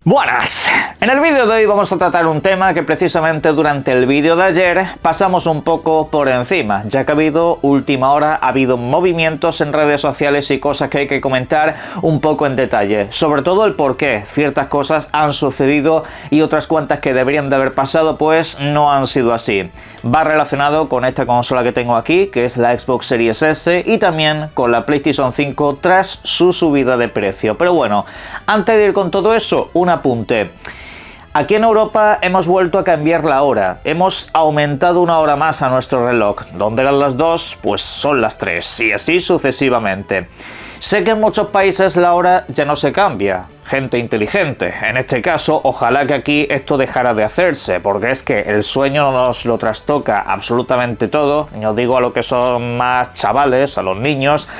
Buenas, en el vídeo de hoy vamos a tratar un tema que precisamente durante el vídeo de ayer pasamos un poco por encima, ya que ha habido última hora, ha habido movimientos en redes sociales y cosas que hay que comentar un poco en detalle, sobre todo el por qué ciertas cosas han sucedido y otras cuantas que deberían de haber pasado pues no han sido así. Va relacionado con esta consola que tengo aquí, que es la Xbox Series S, y también con la PlayStation 5 tras su subida de precio. Pero bueno, antes de ir con todo eso, un apunte. Aquí en Europa hemos vuelto a cambiar la hora, hemos aumentado una hora más a nuestro reloj, donde eran las 2, pues son las 3, y así sucesivamente. Sé que en muchos países la hora ya no se cambia, gente inteligente. En este caso, ojalá que aquí esto dejara de hacerse, porque es que el sueño nos lo trastoca absolutamente todo. Yo digo a lo que son más chavales, a los niños,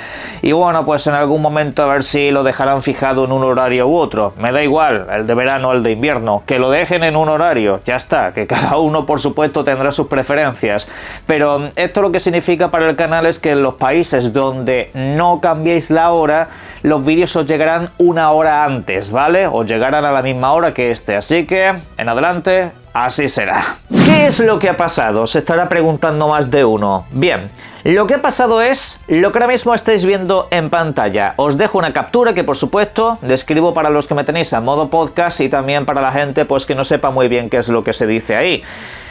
y bueno, pues en algún momento a ver si lo dejarán fijado en un horario u otro. Me da igual, el de verano o el de invierno, que lo dejen en un horario, ya está, que cada uno por supuesto tendrá sus preferencias. Pero esto lo que significa para el canal es que en los países donde no cambiéis la hora, los vídeos os llegarán una hora antes, ¿vale? Os llegarán a la misma hora que este, así que en adelante así será. ¿Qué es lo que ha pasado? Se estará preguntando más de uno. Bien, lo que ha pasado es lo que ahora mismo estáis viendo en pantalla. Os dejo una captura que por supuesto describo para los que me tenéis a modo podcast y también para la gente pues que no sepa muy bien qué es lo que se dice ahí.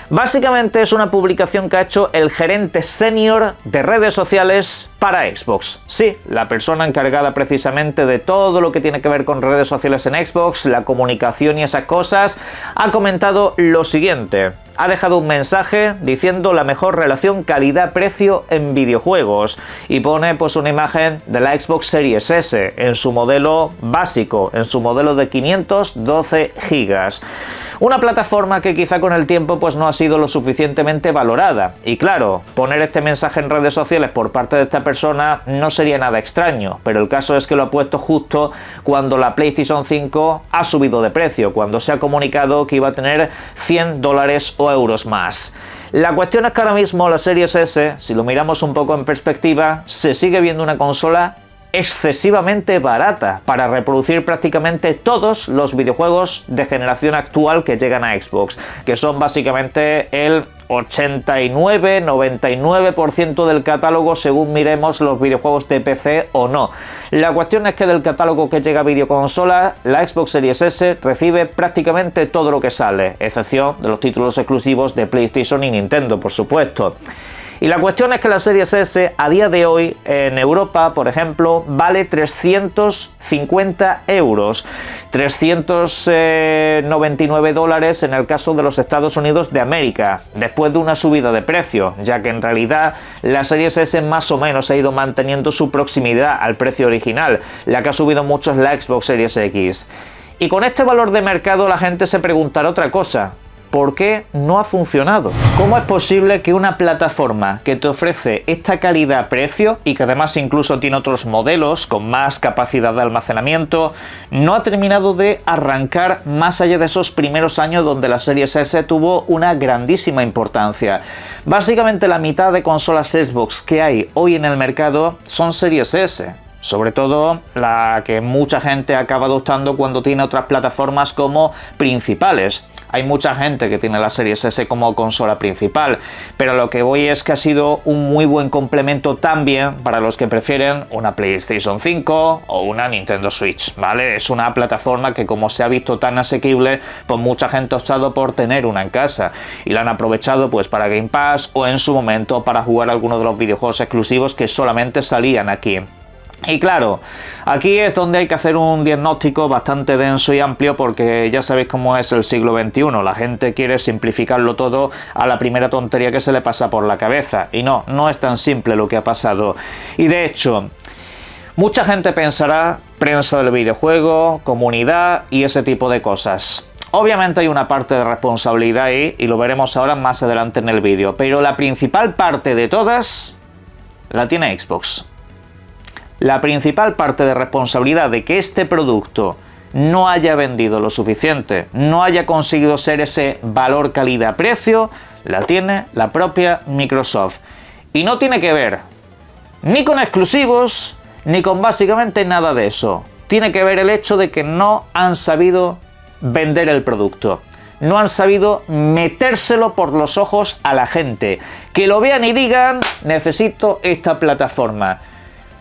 Básicamente es una publicación que ha hecho el gerente senior de redes sociales para Xbox. Sí, la persona encargada precisamente de todo lo que tiene que ver con redes sociales en Xbox, la comunicación y esas cosas, ha comentado lo siguiente. Ha dejado un mensaje diciendo la mejor relación calidad-precio en videojuegos y pone pues una imagen de la Xbox Series S en su modelo básico, en su modelo de 512 GB. Una plataforma que quizá con el tiempo pues no ha sido lo suficientemente valorada. Y claro, poner este mensaje en redes sociales por parte de esta persona no sería nada extraño, pero el caso es que lo ha puesto justo cuando la PlayStation 5 ha subido de precio, cuando se ha comunicado que iba a tener $100 o euros más. La cuestión es que ahora mismo la Series S, si lo miramos un poco en perspectiva, se sigue viendo una consola excesivamente barata para reproducir prácticamente todos los videojuegos de generación actual que llegan a Xbox, que son básicamente el 89-99% del catálogo según miremos los videojuegos de PC o no. La cuestión es que del catálogo que llega a videoconsola, la Xbox Series S recibe prácticamente todo lo que sale, excepción de los títulos exclusivos de PlayStation y Nintendo, por supuesto. Y la cuestión es que la Series S a día de hoy en Europa, por ejemplo, vale 350 euros, $399 en el caso de los Estados Unidos de América, después de una subida de precio, ya que en realidad la Series S más o menos ha ido manteniendo su proximidad al precio original. La que ha subido mucho es la Xbox Series X. Y con este valor de mercado la gente se preguntará otra cosa. ¿Por qué no ha funcionado? ¿Cómo es posible que una plataforma que te ofrece esta calidad-precio y que además incluso tiene otros modelos con más capacidad de almacenamiento no ha terminado de arrancar más allá de esos primeros años donde la Series S tuvo una grandísima importancia? Básicamente la mitad de consolas Xbox que hay hoy en el mercado son Series S. Sobre todo la que mucha gente acaba adoptando cuando tiene otras plataformas como principales. Hay mucha gente que tiene la Series S como consola principal, pero lo que voy es que ha sido un muy buen complemento también para los que prefieren una PlayStation 5 o una Nintendo Switch, ¿vale? Es una plataforma que como se ha visto tan asequible, pues mucha gente ha optado por tener una en casa y la han aprovechado pues para Game Pass o en su momento para jugar algunos de los videojuegos exclusivos que solamente salían aquí. Y claro, aquí es donde hay que hacer un diagnóstico bastante denso y amplio porque ya sabéis cómo es el siglo XXI, la gente quiere simplificarlo todo a la primera tontería que se le pasa por la cabeza y no es tan simple lo que ha pasado. Y de hecho, mucha gente pensará prensa del videojuego, comunidad y ese tipo de cosas. Obviamente hay una parte de responsabilidad ahí y lo veremos ahora más adelante en el vídeo, pero la principal parte de todas la tiene Xbox. La principal parte de responsabilidad de que este producto no haya vendido lo suficiente, no haya conseguido ser ese valor calidad-precio, la tiene la propia Microsoft. Y no tiene que ver ni con exclusivos, ni con básicamente nada de eso. Tiene que ver el hecho de que no han sabido vender el producto. No han sabido metérselo por los ojos a la gente. Que lo vean y digan, necesito esta plataforma.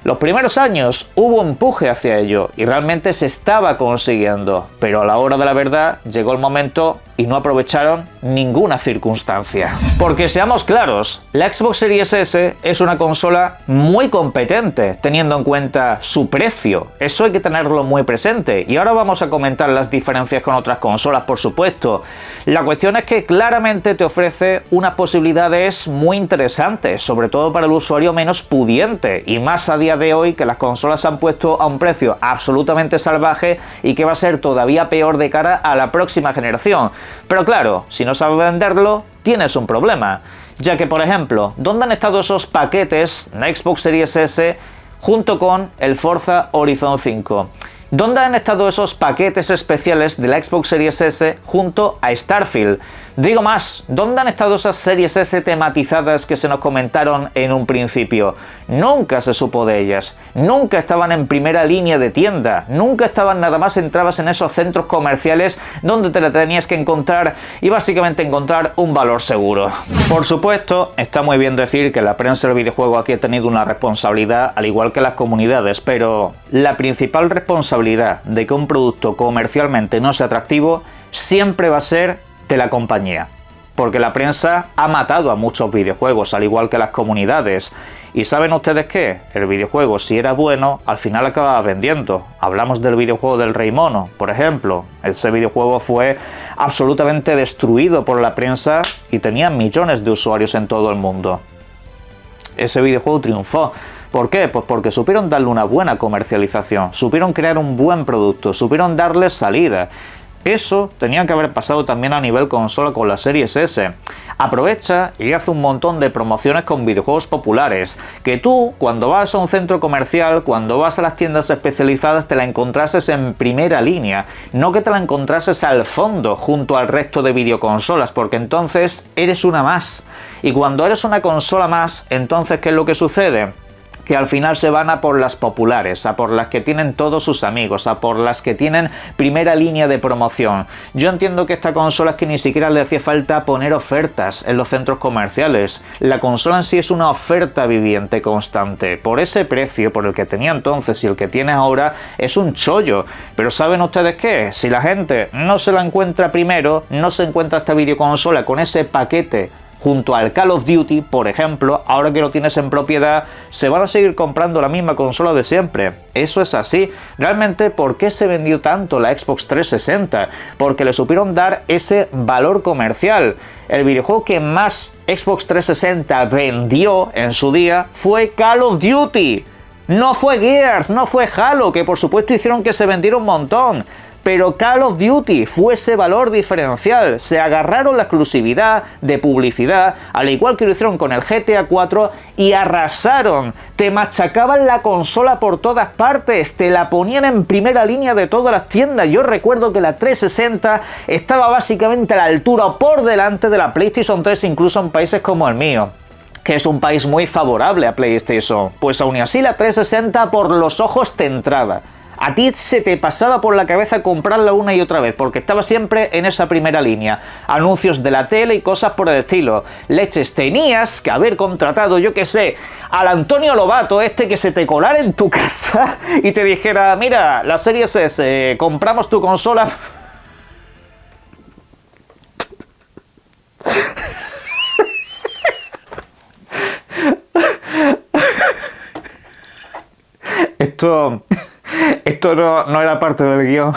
Los primeros años hubo empuje hacia ello y realmente se estaba consiguiendo, pero a la hora de la verdad llegó el momento y no aprovecharon ninguna circunstancia. Porque seamos claros, la Xbox Series S es una consola muy competente, teniendo en cuenta su precio. Eso hay que tenerlo muy presente. Y ahora vamos a comentar las diferencias con otras consolas, por supuesto. La cuestión es que claramente te ofrece unas posibilidades muy interesantes, sobre todo para el usuario menos pudiente, y más a día de hoy que las consolas se han puesto a un precio absolutamente salvaje y que va a ser todavía peor de cara a la próxima generación. Pero claro, si no sabes venderlo, tienes un problema, ya que por ejemplo, ¿dónde han estado esos paquetes de Xbox Series S junto con el Forza Horizon 5? ¿Dónde han estado esos paquetes especiales de la Xbox Series S junto a Starfield? Digo más, ¿dónde han estado esas Series S tematizadas que se nos comentaron en un principio? Nunca se supo de ellas, nunca estaban en primera línea de tienda, nunca estaban, nada más entrabas en esos centros comerciales donde te la tenías que encontrar y básicamente encontrar un valor seguro. Por supuesto, está muy bien decir que la prensa del videojuego aquí ha tenido una responsabilidad, al igual que las comunidades, pero la principal responsabilidad de que un producto comercialmente no sea atractivo siempre va a ser de la compañía, porque la prensa ha matado a muchos videojuegos, al igual que las comunidades. ¿Y saben ustedes qué? El videojuego, si era bueno, al final acababa vendiendo. Hablamos del videojuego del Rey Mono, por ejemplo. Ese videojuego fue absolutamente destruido por la prensa y tenía millones de usuarios en todo el mundo. Ese videojuego triunfó. ¿Por qué? Pues porque supieron darle una buena comercialización, supieron crear un buen producto, supieron darle salida. Eso tenía que haber pasado también a nivel consola con la Series S. Aprovecha y hace un montón de promociones con videojuegos populares, que tú, cuando vas a un centro comercial, cuando vas a las tiendas especializadas, te la encontrases en primera línea, no que te la encontrases al fondo junto al resto de videoconsolas, porque entonces eres una más. Y cuando eres una consola más, entonces ¿qué es lo que sucede? Que al final se van a por las populares, a por las que tienen todos sus amigos, a por las que tienen primera línea de promoción. Yo entiendo que esta consola es que ni siquiera le hacía falta poner ofertas en los centros comerciales. La consola en sí es una oferta viviente constante. Por ese precio, por el que tenía entonces y el que tiene ahora, es un chollo. Pero ¿saben ustedes qué? Si la gente no se la encuentra primero, no se encuentra esta videoconsola con ese paquete junto al Call of Duty, por ejemplo, ahora que lo tienes en propiedad, se van a seguir comprando la misma consola de siempre. Eso es así. Realmente, ¿por qué se vendió tanto la Xbox 360? Porque le supieron dar ese valor comercial. El videojuego que más Xbox 360 vendió en su día fue Call of Duty. No fue Gears, no fue Halo, que por supuesto hicieron que se vendiera un montón. Pero Call of Duty fue ese valor diferencial, se agarraron la exclusividad de publicidad, al igual que lo hicieron con el GTA 4 y arrasaron, te machacaban la consola por todas partes, te la ponían en primera línea de todas las tiendas. Yo recuerdo que la 360 estaba básicamente a la altura o por delante de la PlayStation 3, incluso en países como el mío, que es un país muy favorable a PlayStation. Pues aún así la 360 por los ojos te entraba. A ti se te pasaba por la cabeza comprarla una y otra vez, porque estaba siempre en esa primera línea. Anuncios de la tele y cosas por el estilo. Leches, tenías que haber contratado, yo qué sé, al Antonio Lobato, este que se te colara en tu casa y te dijera, mira, la Series S, compramos tu consola. Esto no era parte del guión.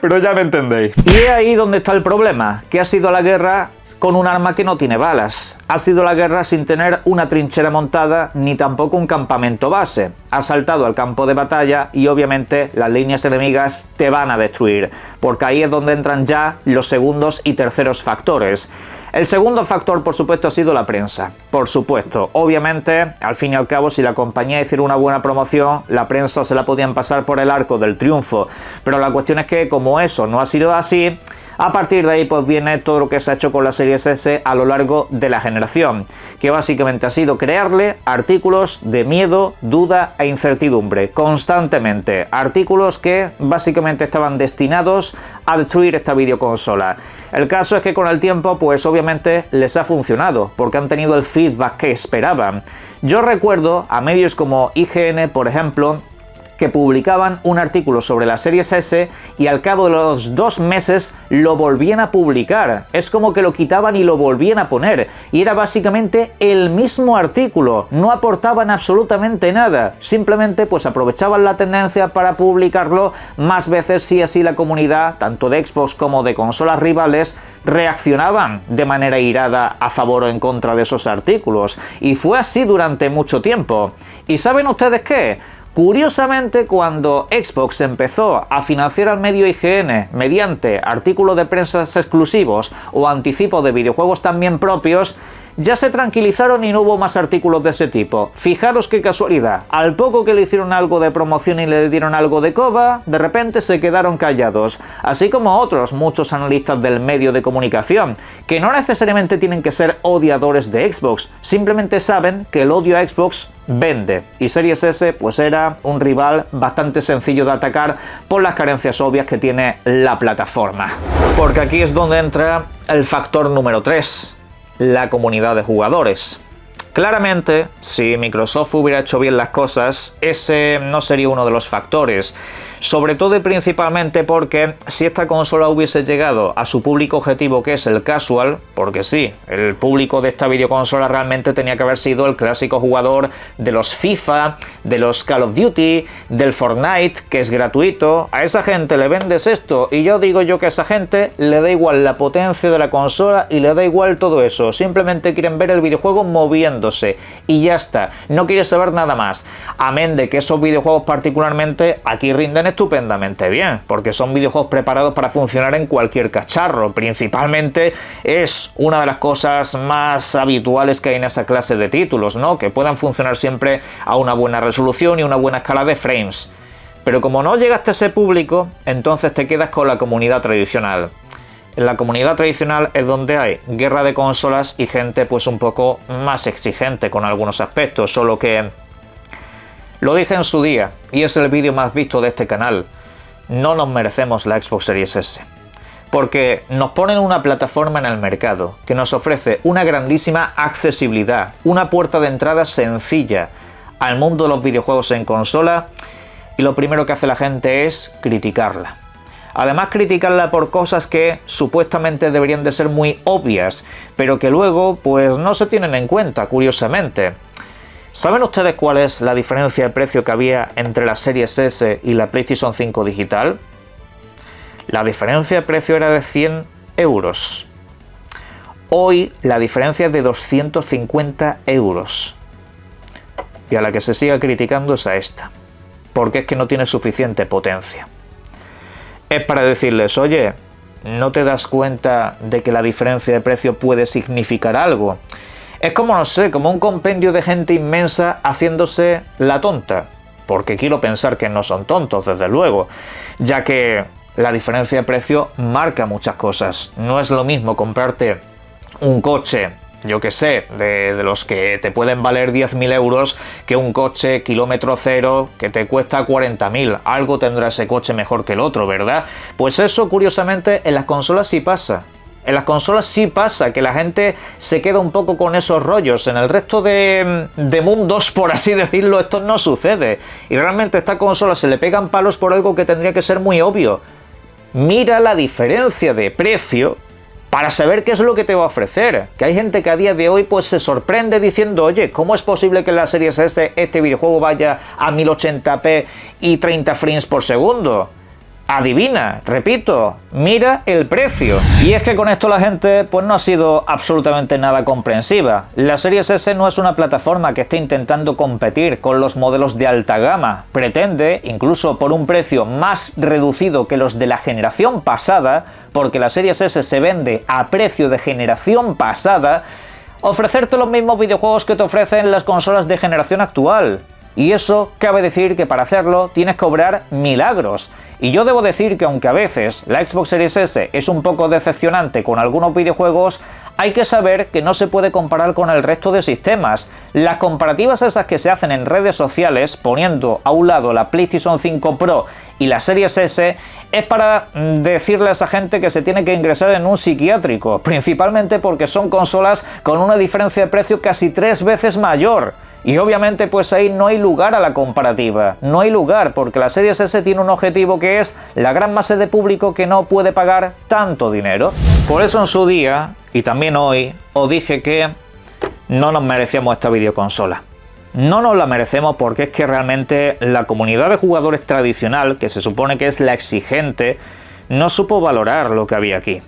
Pero ya me entendéis. Y es ahí donde está el problema, que ha sido la guerra con un arma que no tiene balas. Ha sido la guerra sin tener una trinchera montada ni tampoco un campamento base. Has saltado al campo de batalla y obviamente las líneas enemigas te van a destruir, porque ahí es donde entran ya los segundos y terceros factores. El segundo factor, por supuesto, ha sido la prensa. Por supuesto, obviamente, al fin y al cabo, si la compañía hiciera una buena promoción, la prensa se la podían pasar por el arco del triunfo. Pero la cuestión es que, como eso no ha sido así, a partir de ahí pues viene todo lo que se ha hecho con la Series S a lo largo de la generación, que básicamente ha sido crearle artículos de miedo, duda e incertidumbre, constantemente. Artículos que básicamente estaban destinados a destruir esta videoconsola. El caso es que con el tiempo pues obviamente les ha funcionado, porque han tenido el feedback que esperaban. Yo recuerdo a medios como IGN, por ejemplo, que publicaban un artículo sobre la Series S y al cabo de los 2 meses lo volvían a publicar. Es como que lo quitaban y lo volvían a poner. Y era básicamente el mismo artículo. No aportaban absolutamente nada. Simplemente pues aprovechaban la tendencia para publicarlo más veces si así la comunidad, tanto de Xbox como de consolas rivales, reaccionaban de manera irada a favor o en contra de esos artículos. Y fue así durante mucho tiempo. ¿Y saben ustedes qué? Curiosamente, cuando Xbox empezó a financiar al medio IGN mediante artículos de prensa exclusivos o anticipo de videojuegos también propios, ya se tranquilizaron y no hubo más artículos de ese tipo. Fijaros qué casualidad, al poco que le hicieron algo de promoción y le dieron algo de coba, de repente se quedaron callados, así como otros muchos analistas del medio de comunicación, que no necesariamente tienen que ser odiadores de Xbox, simplemente saben que el odio a Xbox vende, y Series S pues era un rival bastante sencillo de atacar por las carencias obvias que tiene la plataforma. Porque aquí es donde entra el factor número 3. La comunidad de jugadores. Claramente, si Microsoft hubiera hecho bien las cosas, ese no sería uno de los factores. Sobre todo y principalmente porque si esta consola hubiese llegado a su público objetivo, que es el casual, porque sí, el público de esta videoconsola realmente tenía que haber sido el clásico jugador de los FIFA, de los Call of Duty, del Fortnite, que es gratuito. A esa gente le vendes esto y yo digo que a esa gente le da igual la potencia de la consola y le da igual todo eso. Simplemente quieren ver el videojuego moviéndose y ya está. No quiere saber nada más. Amén de que esos videojuegos particularmente aquí rinden estupendamente bien, porque son videojuegos preparados para funcionar en cualquier cacharro. Principalmente es una de las cosas más habituales que hay en esa clase de títulos, ¿no? Que puedan funcionar siempre a una buena resolución y una buena escala de frames. Pero como no llegaste a ese público, entonces te quedas con la comunidad tradicional. En la comunidad tradicional es donde hay guerra de consolas y gente pues un poco más exigente con algunos aspectos, solo que lo dije en su día, y es el vídeo más visto de este canal. No nos merecemos la Xbox Series S. Porque nos ponen una plataforma en el mercado que nos ofrece una grandísima accesibilidad, una puerta de entrada sencilla al mundo de los videojuegos en consola, y lo primero que hace la gente es criticarla. Además, criticarla por cosas que supuestamente deberían de ser muy obvias, pero que luego pues no se tienen en cuenta, curiosamente. ¿Saben ustedes cuál es la diferencia de precio que había entre la Series S y la PlayStation 5 digital? La diferencia de precio era de 100 euros. Hoy la diferencia es de 250 euros. Y a la que se siga criticando es a esta, porque es que no tiene suficiente potencia. Es para decirles, oye, ¿no te das cuenta de que la diferencia de precio puede significar algo? Es como, no sé, como un compendio de gente inmensa haciéndose la tonta. Porque quiero pensar que no son tontos, desde luego, ya que la diferencia de precio marca muchas cosas. No es lo mismo comprarte un coche, yo que sé, de los que te pueden valer 10.000 euros, que un coche kilómetro cero que te cuesta 40.000. Algo tendrá ese coche mejor que el otro, ¿verdad? Pues eso, curiosamente, en las consolas sí pasa. En las consolas sí pasa, que la gente se queda un poco con esos rollos. En el resto de mundos, por así decirlo, esto no sucede. Y realmente a esta consola se le pegan palos por algo que tendría que ser muy obvio. Mira la diferencia de precio para saber qué es lo que te va a ofrecer. Que hay gente que a día de hoy pues se sorprende diciendo, oye, ¿cómo es posible que en la Series S este videojuego vaya a 1080p y 30 frames por segundo? Adivina, repito, mira el precio. Y es que con esto la gente pues no ha sido absolutamente nada comprensiva. La Series S no es una plataforma que esté intentando competir con los modelos de alta gama. Pretende, incluso por un precio más reducido que los de la generación pasada, porque la Series S se vende a precio de generación pasada, ofrecerte los mismos videojuegos que te ofrecen las consolas de generación actual. Y eso cabe decir que para hacerlo tienes que obrar milagros. Y yo debo decir que aunque a veces la Xbox Series S es un poco decepcionante con algunos videojuegos, hay que saber que no se puede comparar con el resto de sistemas. Las comparativas esas que se hacen en redes sociales, poniendo a un lado la PlayStation 5 Pro y la Series S, es para decirle a esa gente que se tiene que ingresar en un psiquiátrico, principalmente porque son consolas con una diferencia de precio casi 3 veces mayor. Y obviamente pues ahí no hay lugar a la comparativa, no hay lugar, porque la Series S tiene un objetivo que es la gran masa de público que no puede pagar tanto dinero. Por eso en su día, y también hoy, os dije que no nos merecíamos esta videoconsola. No nos la merecemos porque es que realmente la comunidad de jugadores tradicional, que se supone que es la exigente, no supo valorar lo que había aquí.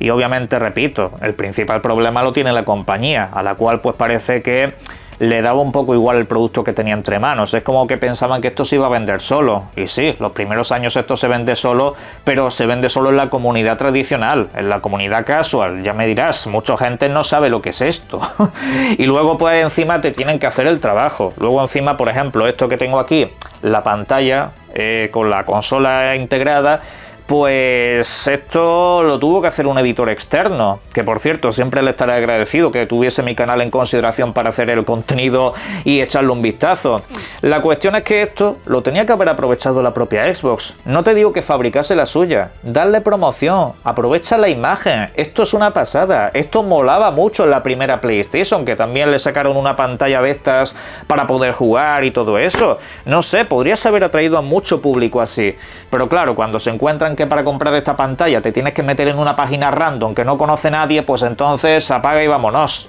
Y obviamente, repito, el principal problema lo tiene la compañía, a la cual pues parece que le daba un poco igual el producto que tenía entre manos. Es como que pensaban que esto se iba a vender solo. Y sí, los primeros años esto se vende solo, pero se vende solo en la comunidad tradicional, en la comunidad casual. Ya me dirás, mucha gente no sabe lo que es esto. Y luego pues encima te tienen que hacer el trabajo. Luego encima, por ejemplo, esto que tengo aquí, la pantalla con la consola integrada, pues esto lo tuvo que hacer un editor externo, que por cierto siempre le estaré agradecido que tuviese mi canal en consideración para hacer el contenido y echarle un vistazo. La cuestión es que esto lo tenía que haber aprovechado la propia Xbox. No te digo que fabricase la suya, darle promoción, aprovecha la imagen, esto es una pasada, esto molaba mucho en la primera PlayStation, que también le sacaron una pantalla de estas para poder jugar y todo eso. No sé, podrías haber atraído a mucho público así, pero claro, cuando se encuentran que para comprar esta pantalla te tienes que meter en una página random que no conoce nadie, pues entonces apaga y vámonos.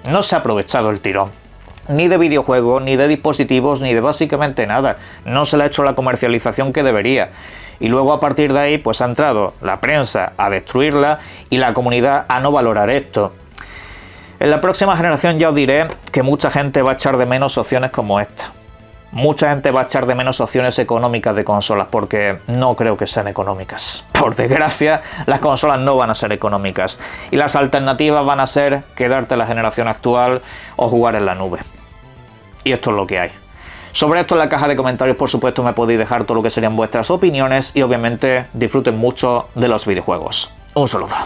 No se ha aprovechado el tirón. Ni de videojuegos, ni de dispositivos, ni de básicamente nada. No se le ha hecho la comercialización que debería. Y luego a partir de ahí pues ha entrado la prensa a destruirla y la comunidad a no valorar esto. En la próxima generación ya os diré que mucha gente va a echar de menos opciones como esta. Mucha gente va a echar de menos opciones económicas de consolas porque no creo que sean económicas. Por desgracia, las consolas no van a ser económicas y las alternativas van a ser quedarte en la generación actual o jugar en la nube. Y esto es lo que hay. Sobre esto en la caja de comentarios, por supuesto, me podéis dejar todo lo que serían vuestras opiniones y obviamente disfruten mucho de los videojuegos. Un saludo.